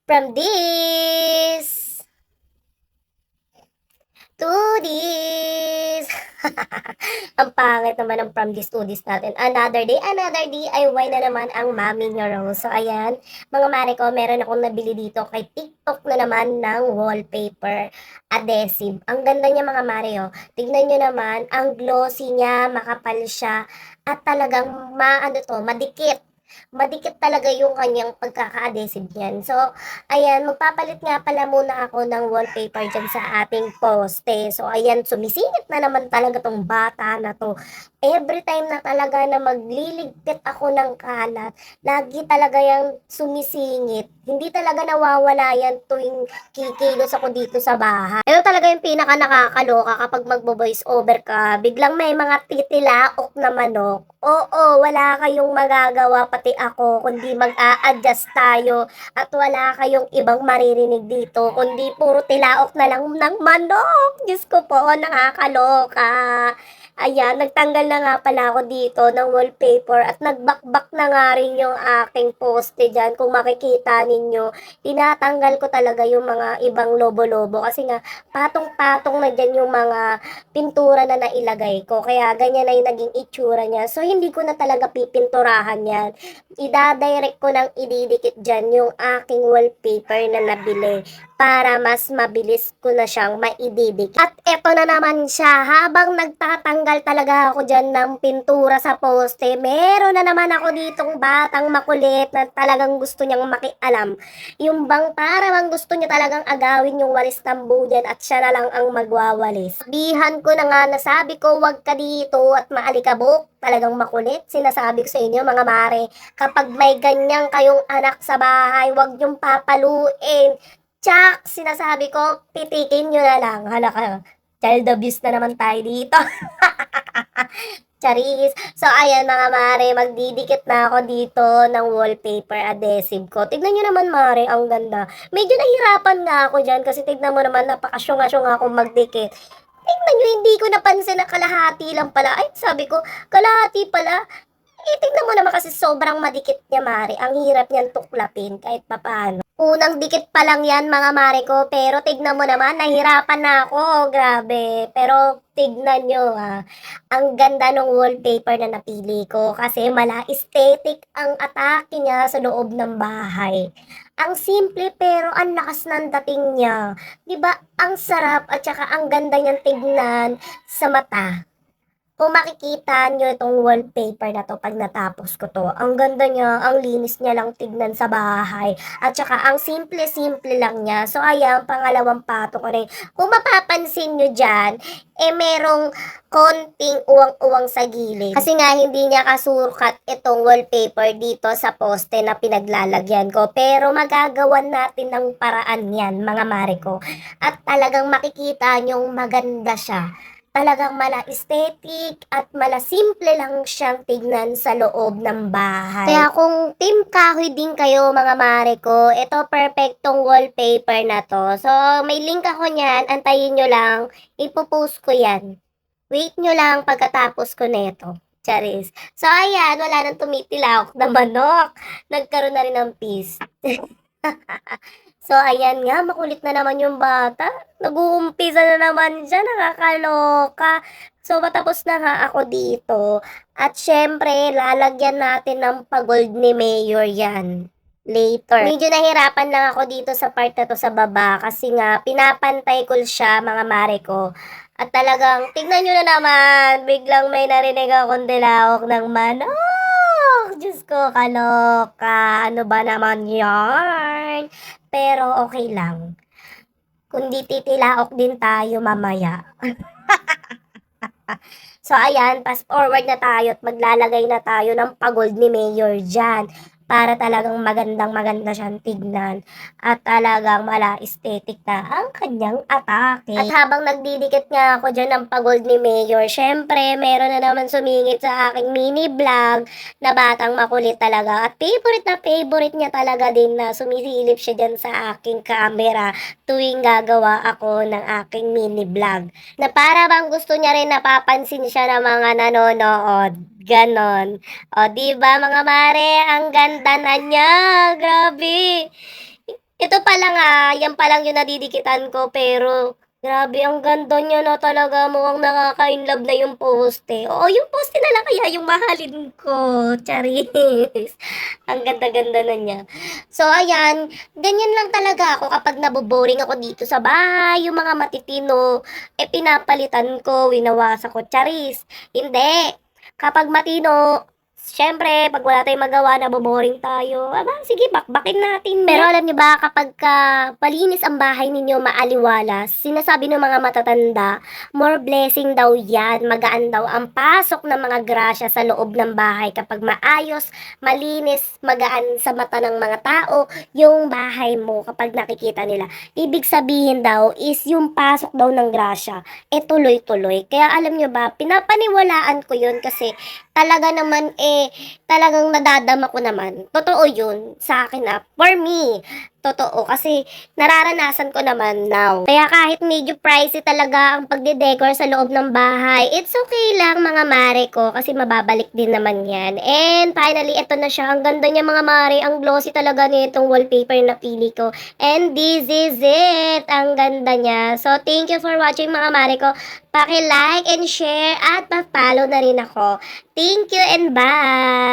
From this to this. Ang pangit naman ng from this to this natin. Another DIY na naman ang Mami niyo Rose. So, ayan, mga mare ko, meron akong nabili dito kay TikTok na naman ng wallpaper adhesive. Ang ganda niya mga mare, oh. Tignan nyo naman, ang glossy niya, makapal siya, at talagang madikit. Madikit talaga yung kanyang pagkaka-adhesive niyan. So, ayan, magpapalit nga pala muna ako ng wallpaper dyan sa ating poste. So, ayan, sumisingit na naman talaga tong bata na to. Every time na talaga na magliligpit ako ng kalat, lagi talaga yung sumisingit. Hindi talaga nawawala yan tuwing kikilos ako dito sa bahay. Ito talaga yung pinaka nakakaloka kapag magbo-voice over ka. Biglang may mga titilaok na manok. Oo, wala kayong magagawa pati ako kundi mag-a-adjust tayo at wala kayong ibang maririnig dito, kundi puro tilaok na lang ng manok. Diyos ko po, nakakaloka. Ayan, nagtanggal na nga pala ako dito ng wallpaper at nagbakbak na nga rin yung aking poste dyan. Kung makikita ninyo, tinatanggal ko talaga yung mga ibang lobo-lobo kasi nga patong-patong na dyan yung mga pintura na nailagay ko. Kaya ganyan na yung naging itsura niya. So, hindi ko na talaga pipinturahan yan. Ida-direct ko nang ididikit dyan yung aking wallpaper na nabili para mas mabilis ko na siyang maididikit. At eto na naman siya, habang nagtatanggal talaga ako dyan ng pintura sa poste, meron na naman ako ditong batang makulit na talagang gusto niyang makialam. Yung bang para bang gusto niya talagang agawin yung walis tambo dyan at siya na lang ang magwawalis. Sabihan ko na nga, nasabi ko wag ka dito at maalikabok, talagang makulit. Sinasabi ko sa inyo mga mare, kapag may ganyan kayong anak sa bahay, wag niyong papaluin. Tsak, sinasabi ko, pitikin nyo na lang. Hala ka, child abuse na naman tayo dito. Charis. So, ayan mga mare, magdidikit na ako dito ng wallpaper adhesive ko. Tignan nyo naman mare, ang ganda. Medyo nahirapan nga ako dyan kasi tignan mo naman, napakasyong-asyong ako magdikit. Tignan nyo, hindi ko napansin na kalahati lang pala. Ay, sabi ko, kalahati pala. Tignan mo naman kasi sobrang madikit niya, mare. Ang hirap niyan tuklapin kahit papaano. Unang dikit pa lang yan, mga mare ko. Pero tignan mo naman, nahirapan na ako. Grabe. Pero tignan nyo, ha. Ang ganda ng wallpaper na napili ko. Kasi mala aesthetic ang atake niya sa loob ng bahay. Ang simple pero ang lakas ng dating niya. 'Di ba? Ang sarap at saka ang ganda niyang tignan sa mata. Kung makikita nyo itong wallpaper na to pag natapos ko to, ang ganda niya, ang linis niya lang tignan sa bahay. At saka ang simple-simple lang niya. So ayan, pangalawang pato ko rin. Kung mapapansin nyo dyan, merong konting uwang-uwang sa gilid. Kasi nga hindi niya kasurkat itong wallpaper dito sa poste na pinaglalagyan ko. Pero magagawan natin ng paraan yan, mga mare ko. At talagang makikita nyong maganda siya. Talagang mala aesthetic at mala simple lang siyang tignan sa loob ng bahay. Kaya kung team kahoy din kayo mga mare ko, ito perfectong wallpaper na to. So may link ako niyan, antayin nyo lang, ipopost ko yan. Wait nyo lang pagkatapos ko neto. Charis. So ayan, wala nang tumitilawak na manok. Nagkaroon na rin ng peace. So, ayan nga, makulit na naman yung bata. Nag-uumpisa na naman siya, nakakaloka. So, matapos na nga ako dito. At syempre, lalagyan natin ng pagold ni Mayor yan. Later. Medyo nahirapan lang ako dito sa part na to sa baba kasi nga, pinapantay ko siya, mga mare ko. At talagang, tignan nyo na naman, biglang may narinig akong dilawak ng manok. Diyos ko, kaloka. Ano ba naman yarn? Pero okay lang. Kundi titilaok din tayo mamaya. So ayan, fast forward na tayo at maglalagay na tayo ng pagold ni Mayor dyan para talagang magandang-maganda siyang tignan at talagang mala-aesthetic na ang kanyang atake. At habang nagdidikit nga ako dyan ng pagold ni Mayor, syempre meron na naman sumingit sa aking mini vlog na batang makulit talaga at favorite niya talaga din na sumisilip siya dyan sa aking camera tuwing gagawa ako ng aking mini vlog na para bang gusto niya rin napapansin siya ng mga nanonood. Ganon. O, di ba mga mare, ang ganda na niya. Grabe. Ito lang yan pa lang yung nadidikitan ko pero grabe ang ganda niya na talaga mukhang nakaka-inlove na yung poste. Oo, yung poste na lang kaya yung mahalin ko. Charis. Ang ganda-ganda na niya. So, ayan, ganyan lang talaga ako kapag naboboring ako dito sa bahay. Yung mga matitino, pinapalitan ko, winawasan ko. Charis. Hindi. Kapag matino, siyempre, pag wala tayong magawa, naboboring tayo. Aba, sige, bakbakin natin. Pero alam niyo ba, kapag palinis ang bahay ninyo, maaliwalas, sinasabi ng mga matatanda, more blessing daw yan, magaan daw ang pasok ng mga grasya sa loob ng bahay kapag maayos, malinis, magaan sa mata ng mga tao, yung bahay mo kapag nakikita nila. Ibig sabihin daw is yung pasok daw ng grasya, tuloy-tuloy. Kaya alam niyo ba, pinapaniwalaan ko yun kasi talaga naman talagang nadadama ko naman. Totoo yun sa akin for me. Totoo kasi nararanasan ko naman now. Kaya kahit medyo pricey talaga ang pagde-decor sa loob ng bahay, it's okay lang mga mare ko kasi mababalik din naman yan. And finally, ito na siya. Ang ganda niya mga mare. Ang glossy talaga nitong wallpaper na pili ko. And this is it. Ang ganda niya. So, thank you for watching mga mare ko. Paki-like and share at pa-follow na rin ako. Thank you and bye!